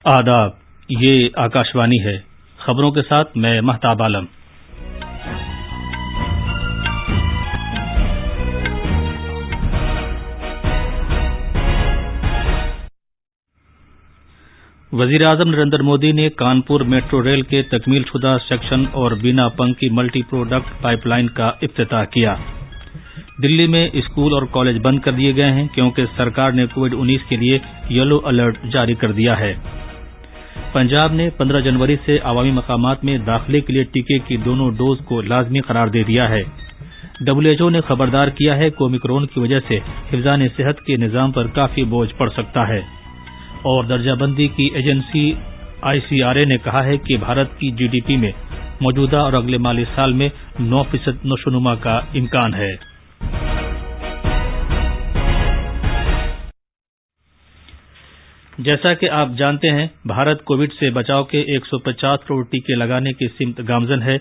آداب، یہ آکاشوانی ہے۔ خبروں کے ساتھ میں مہتاب عالم۔ وزیر اعظم نریندر مودی نے کانپور میٹرو ریل کے تکمیل شدہ سیکشن اور بینا Pinky multi product pipe line کا افتتاح کیا۔ دلی میں اسکول اور کالج بند کر دیے گئے ہیں کیونکہ سرکار نے کووڈ-19 کے لیے یلو الرٹ جاری کر دیا ہے۔ پنجاب نے 15 جنوری سے عوامی مقامات میں داخلے کے لیے ٹیکے کی دونوں ڈوز کو لازمی قرار دے دیا ہے۔ WHO نے خبردار کیا ہے کہ اومیکرون کی وجہ سے حفظان صحت کے نظام پر کافی بوجھ پڑ سکتا ہے۔ اور درجہ بندی کی ایجنسی ICRA نے کہا ہے کہ بھارت کی GDP میں موجودہ اور اگلے مالی سال میں 9% نشوونما کا امکان ہے۔ جیسا کہ آپ جانتے ہیں، بھارت کووڈ سے بچاؤ کے 150 کروڑ ٹیکے لگانے کی سمت گامزن ہے۔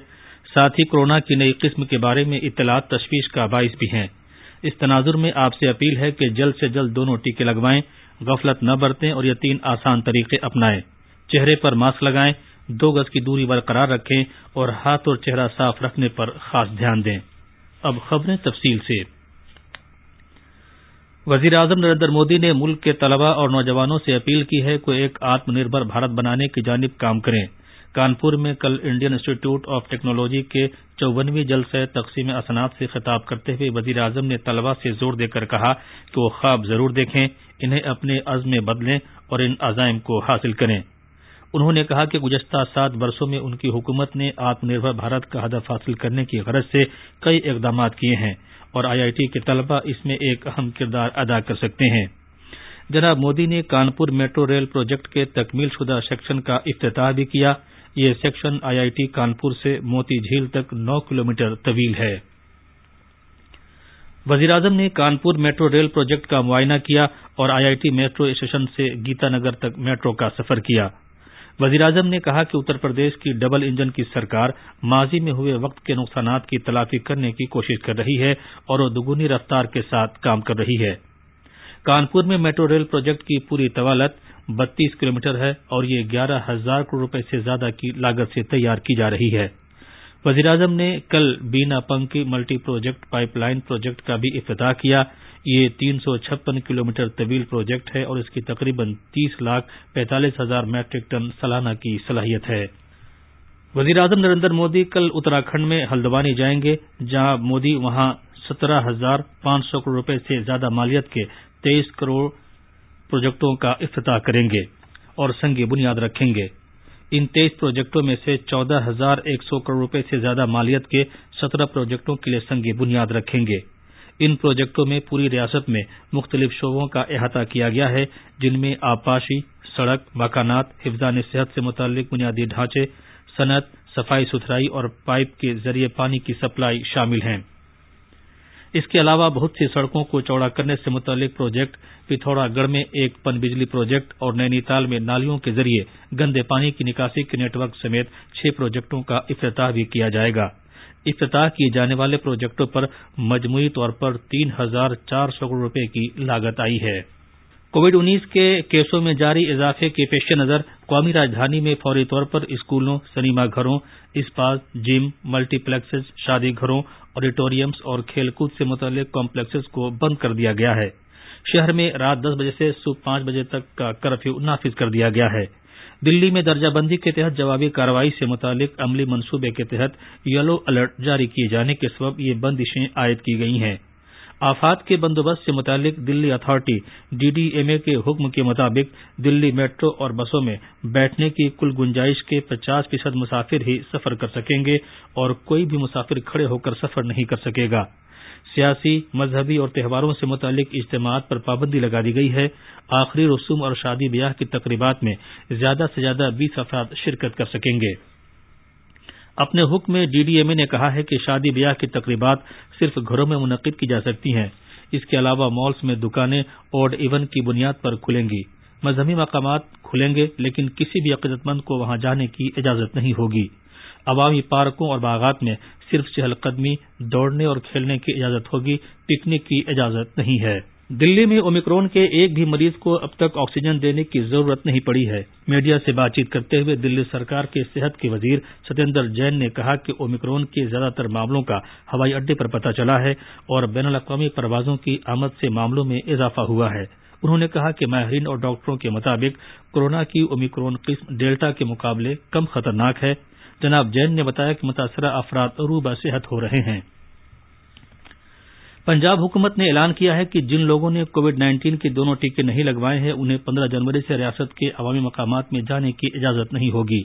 ساتھ ہی کورونا کی نئی قسم کے بارے میں اطلاعات تشویش کا باعث بھی ہیں۔ اس تناظر میں آپ سے اپیل ہے کہ جلد سے جلد دونوں ٹیکے لگوائیں، غفلت نہ برتیں اور یہ 3 آسان طریقے اپنائیں۔ چہرے پر ماسک لگائیں، 2 گز کی دوری برقرار رکھیں اور ہاتھ اور چہرہ صاف رکھنے پر خاص دھیان دیں۔ اب خبریں تفصیل سے۔ وزیر اعظم نریندر مودی نے ملک کے طلباء اور نوجوانوں سے اپیل کی ہے کہ ایک آتم نربھر بھارت بنانے کی جانب کام کریں۔ کانپور میں کل انڈین انسٹی ٹیوٹ آف ٹیکنالوجی کے 54ویں جلسہ تقسیم اسناد سے خطاب کرتے ہوئے وزیر اعظم نے طلباء سے زور دے کر کہا کہ وہ خواب ضرور دیکھیں، انہیں اپنے عزم میں بدلیں اور ان عزائم کو حاصل کریں۔ انہوں نے کہا کہ گزشتہ 7 برسوں میں ان کی حکومت نے آتم نربھر بھارت کا ہدف حاصل کرنے کی غرض سے کئی اقدامات کیے ہیں اور IIT کے طلباء اس میں ایک اہم کردار ادا کر سکتے ہیں۔ جناب مودی نے کانپور میٹرو ریل پروجیکٹ کے تکمیل شدہ سیکشن کا افتتاح بھی کیا۔ یہ سیکشن IIT کانپور سے موتی جھیل تک 9 کلومیٹر طویل ہے۔ وزیر اعظم نے کانپور میٹرو ریل پروجیکٹ کا معائنہ کیا اور IIT میٹرو اسٹیشن سے گیتا نگر تک میٹرو کا سفر کیا۔ وزیر اعظم نے کہا کہ اتر پردیش کی ڈبل انجن کی سرکار ماضی میں ہوئے وقت کے نقصانات کی تلافی کرنے کی کوشش کر رہی ہے اور وہ دوگنی رفتار کے ساتھ کام کر رہی ہے۔ کانپور میں میٹرو ریل پروجیکٹ کی پوری طوالت 32 کلومیٹر ہے اور یہ 11,000 کروڑ روپے سے زیادہ کی لاگت سے تیار کی جا رہی ہے۔ وزیر اعظم نے کل بینا Pinky multi project pipe line project کا بھی افتتاح کیا۔ یہ 356 کلومیٹر طویل پروجیکٹ ہے اور اس کی تقریباً 30,45,000 میٹرک ٹن سالانہ کی صلاحیت ہے۔ وزیر اعظم نریندر مودی کل اتراکھنڈ میں ہلدوانی جائیں گے، جہاں مودی وہاں 17,500 کروڑ روپے سے زیادہ مالیت کے 23 کروڑ پروجیکٹوں کا افتتاح کریں گے اور سنگ بنیاد رکھیں گے۔ ان 23 پروجیکٹوں میں سے 14,100 کروڑ روپے سے زیادہ مالیت کے 17 پروجیکٹوں کے لیے سنگ بنیاد رکھیں گے۔ ان پروجیکٹوں میں پوری ریاست میں مختلف شعبوں کا احاطہ کیا گیا ہے، جن میں آبپاشی، سڑک، مکانات، حفظان صحت سے متعلق بنیادی ڈھانچے، صنعت، صفائی ستھرائی اور پائپ کے ذریعے پانی کی سپلائی شامل ہیں۔ اس کے علاوہ بہت سی سڑکوں کو چوڑا کرنے سے متعلق پروجیکٹ، پتھوڑا گڑھ میں ایک پن بجلی پروجیکٹ اور نینی تال میں نالیوں کے ذریعے گندے پانی کی نکاسی کے نیٹ ورک سمیت 6 پروجیکٹوں کا افتتاح بھی کیا جائے گا۔ افتتاح کیے جانے والے پروجیکٹوں پر مجموعی طور پر 3,400 کروڑ روپے کی لاگت آئی ہے۔ کووڈ-19 کے کیسوں میں جاری اضافے کے پیش نظر قومی راجدھانی میں فوری طور پر اسکولوں، سنیما گھروں، اسپاز، جم، ملٹی پلیکسز، شادی گھروں، آڈیٹوریمز اور کھیل کود سے متعلق کمپلیکسز کو بند کر دیا گیا ہے۔ شہر میں رات 10 بجے سے صبح 5 بجے تک کا کرفیو نافذ کر دیا گیا ہے۔ دلی میں درجہ بندی کے تحت جوابی کارروائی سے متعلق عملی منصوبے کے تحت یلو الرٹ جاری کیے جانے کے سبب یہ بندشیں عائد کی گئی ہیں۔ آفات کے بندوبست سے متعلق دلی اتھارٹی DDMA کے حکم کے مطابق دلی میٹرو اور بسوں میں بیٹھنے کی کل گنجائش کے 50% مسافر ہی سفر کر سکیں گے اور کوئی بھی مسافر کھڑے ہو کر سفر نہیں کر سکے گا۔ سیاسی، مذہبی اور تہواروں سے متعلق اجتماعات پر پابندی لگا دی گئی ہے۔ آخری رسوم اور شادی بیاہ کی تقریبات میں زیادہ سے زیادہ 20 افراد شرکت کر سکیں گے۔ اپنے حکم میں DDMA نے کہا ہے کہ شادی بیاہ کی تقریبات صرف گھروں میں منعقد کی جا سکتی ہیں۔ اس کے علاوہ مالز میں دکانیں اوڈ ایون کی بنیاد پر کھلیں گی۔ مذہبی مقامات کھلیں گے لیکن کسی بھی عقیدت مند کو وہاں جانے کی اجازت نہیں ہوگی۔ عوامی پارکوں اور باغات میں صرف چہل قدمی، دوڑنے اور کھیلنے کی اجازت ہوگی، پکنک کی اجازت نہیں ہے۔ دلی میں اومیکرون کے ایک بھی مریض کو اب تک آکسیجن دینے کی ضرورت نہیں پڑی ہے۔ میڈیا سے بات چیت کرتے ہوئے دلی سرکار کے صحت کے وزیر ستیندر جین نے کہا کہ اومیکرون کے زیادہ تر معاملوں کا ہوائی اڈے پر پتہ چلا ہے اور بین الاقوامی پروازوں کی آمد سے معاملوں میں اضافہ ہوا ہے۔ انہوں نے کہا کہ ماہرین اور ڈاکٹروں کے مطابق کورونا کی اومیکرون قسم ڈیلٹا کے مقابلے کم خطرناک ہے۔ جناب جین نے بتایا کہ متاثرہ افراد عروبہ صحت ہو رہے ہیں۔ پنجاب حکومت نے اعلان کیا ہے کہ جن لوگوں نے کووڈ-19 کے دونوں ٹیکے نہیں لگوائے ہیں انہیں 15 جنوری سے ریاست کے عوامی مقامات میں جانے کی اجازت نہیں ہوگی۔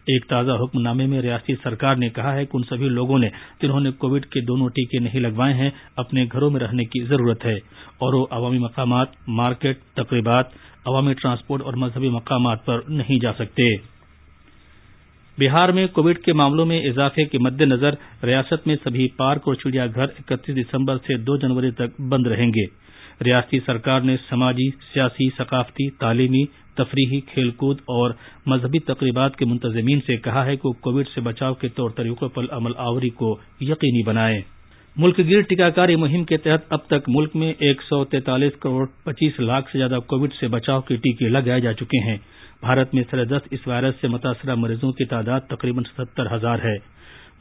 ایک تازہ حکم نامے میں ریاستی سرکار نے کہا ہے کہ ان سبھی لوگوں نے جنہوں نے کووڈ کے دونوں ٹیکے نہیں لگوائے ہیں اپنے گھروں میں رہنے کی ضرورت ہے اور وہ عوامی مقامات، مارکیٹ، تقریبات، عوامی ٹرانسپورٹ اور مذہبی مقامات پر نہیں جا سکتے۔ بہار میں کووڈ کے معاملوں میں اضافے کے مد نظر ریاست میں سبھی پارک اور چڑیا گھر 31 دسمبر سے 2 جنوری تک بند رہیں گے۔ ریاستی سرکار نے سماجی، سیاسی، ثقافتی، تعلیمی، تفریحی، کھیل کود اور مذہبی تقریبات کے منتظمین سے کہا ہے کہ وہ کووڈ سے بچاؤ کے طور طریقوں پر عمل آوری کو یقینی بنائیں۔ ملک گیر ٹیکہ کاری مہم کے تحت اب تک ملک میں 143 کروڑ 25 لاکھ سے زیادہ کووڈ سے بچاؤ کے ٹیکے لگائے جا چکے ہیں۔ بھارت میں سر دست اس وائرس سے متاثرہ مریضوں کی تعداد تقریباً 77,000 ہے۔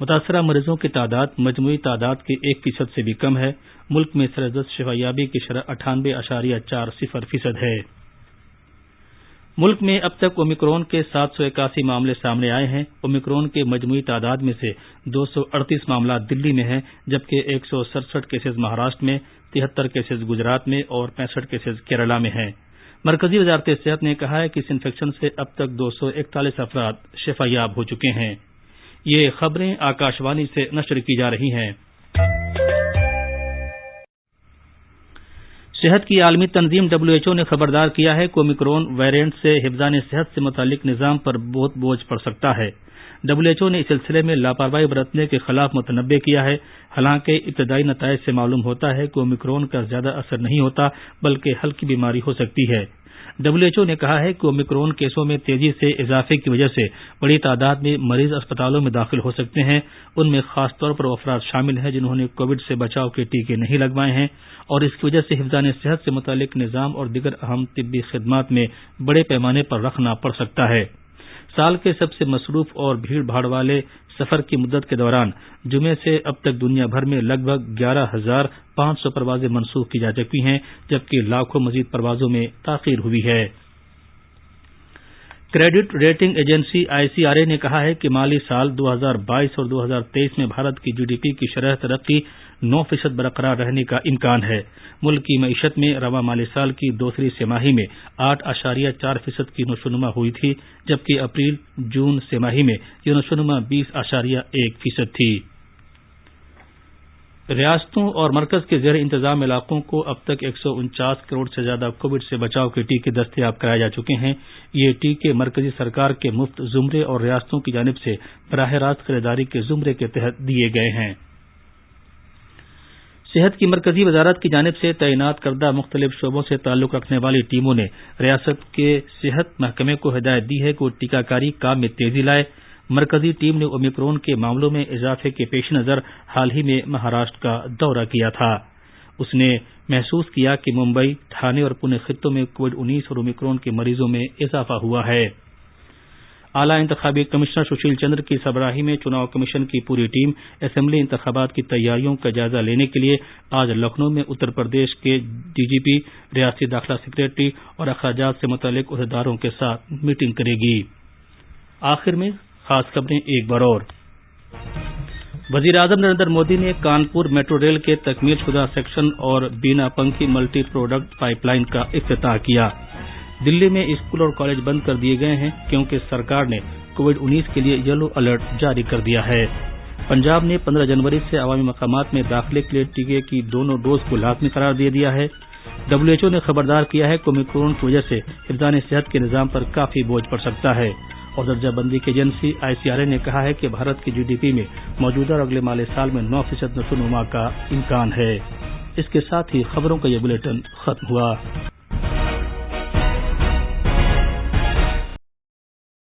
متاثرہ مریضوں کی تعداد مجموعی تعداد کے 1% سے بھی کم ہے۔ ملک میں سر دست شفا یابی کی شرح 98.40% ہے۔ ملک میں اب تک اومیکرون کے 781 معاملے سامنے آئے ہیں۔ اومیکرون کے مجموعی تعداد میں سے 238 معاملات دلی میں ہیں جبکہ 167 کیسز مہاراشٹر میں، 73 کیسز گجرات میں اور 65 کیسز کیرالہ میں ہیں۔ مرکزی وزارت صحت نے کہا ہے کہ اس انفیکشن سے اب تک 241 افراد شفا یاب ہو چکے ہیں۔ یہ خبریں آکاشوانی سے نشر کی جا رہی ہیں۔ صحت کی عالمی تنظیم WHO نے خبردار کیا ہے کہ اومیکرون ویرینٹ سے حفظان صحت سے متعلق نظام پر بہت بوجھ پڑ سکتا ہے۔ WHO نے اس سلسلے میں لاپرواہی برتنے کے خلاف متنبہ کیا ہے۔ حالانکہ ابتدائی نتائج سے معلوم ہوتا ہے کہ اومیکرون کا زیادہ اثر نہیں ہوتا بلکہ ہلکی بیماری ہو سکتی ہے۔ WHO نے کہا ہے کہ اومیکرون کیسوں میں تیزی سے اضافے کی وجہ سے بڑی تعداد میں مریض اسپتالوں میں داخل ہو سکتے ہیں۔ ان میں خاص طور پر وہ افراد شامل ہیں جنہوں نے کووڈ سے بچاؤ کے ٹیکے نہیں لگوائے ہیں اور اس کی وجہ سے حفظان صحت سے متعلق نظام اور دیگر اہم طبی خدمات میں بڑے پیمانے پر رکھنا پڑ سکتا ہے۔ سال کے سب سے مصروف اور بھیڑ بھاڑ والے سفر کی مدت کے دوران جمعے سے اب تک دنیا بھر میں لگ بھگ 11,500 پروازیں منسوخ کی جا چکی ہیں جبکہ لاکھوں مزید پروازوں میں تاخیر ہوئی ہے۔ کریڈٹ ریٹنگ ایجنسی ICRA نے کہا ہے کہ مالی سال 2022 اور 2023 میں بھارت کی GDP کی شرح ترقی 9% برقرار رہنے کا امکان ہے۔ ملک کی معیشت میں رواں مالی سال کی دوسری سہ ماہی میں 8.4% کی نشوونما ہوئی تھی جبکہ اپریل جون سہ ماہی میں یہ نشوونما 20.1% تھی۔ ریاستوں اور مرکز کے زیر انتظام علاقوں کو اب تک 149 کروڑ سے زیادہ کووڈ سے بچاؤ کے ٹیکے دستیاب کرائے جا چکے ہیں۔ یہ ٹیکے مرکزی سرکار کے مفت زمرے اور ریاستوں کی جانب سے براہ راست خریداری کے زمرے کے تحت دیے گئے ہیں۔ صحت کی مرکزی وزارت کی جانب سے تعینات کردہ مختلف شعبوں سے تعلق رکھنے والی ٹیموں نے ریاست کے صحت محکمے کو ہدایت دی ہے کہ وہ ٹیکہ کاری کام میں تیزی لائے۔ مرکزی ٹیم نے اومیکرون کے معاملوں میں اضافے کے پیش نظر حال ہی میں مہاراشٹر کا دورہ کیا تھا۔ اس نے محسوس کیا کہ ممبئی، ٹھانے اور پونے خطوں میں کووڈ-19 اور اومیکرون کے مریضوں میں اضافہ ہوا ہے۔ اعلیٰ انتخابی کمشنر سشیل چندر کی سربراہی میں چناؤ کمیشن کی پوری ٹیم اسمبلی انتخابات کی تیاریوں کا جائزہ لینے کے لیے آج لکھنؤ میں اتر پردیش کے DGP، ریاستی داخلہ سیکریٹری اور اخراجات سے متعلق عہدیداروں کے ساتھ میٹنگ کرے گی۔ آخر میں خاص خبریں ایک بار اور۔ وزیر اعظم نریندر مودی نے کانپور میٹرو ریل کے تکمیل شدہ سیکشن اور بینا پنکھی ملٹی پروڈکٹ پائپ لائن کا افتتاح کیا۔ دلی میں اسکول اور کالج بند کر دیے گئے ہیں کیونکہ سرکار نے کووڈ-19 کے لیے یلو الرٹ جاری کر دیا ہے۔ پنجاب نے 15 جنوری سے عوامی مقامات میں داخلے کے لیے ٹیکے کی دونوں ڈوز کو لازمی قرار دے دیا ہے۔ WHO نے خبردار کیا ہے کہ اومیکرون کی وجہ سے حفظان صحت کے نظام پر کافی بوجھ پڑ سکتا ہے اور درجہ بندی کی ایجنسی ICRA نے کہا ہے کہ بھارت کی GDP میں موجودہ اور اگلے مالی سال میں 9% نشوونما کا امکان ہے۔ اس کے ساتھ ہی خبروں کا یہ بلیٹن ختم ہوا۔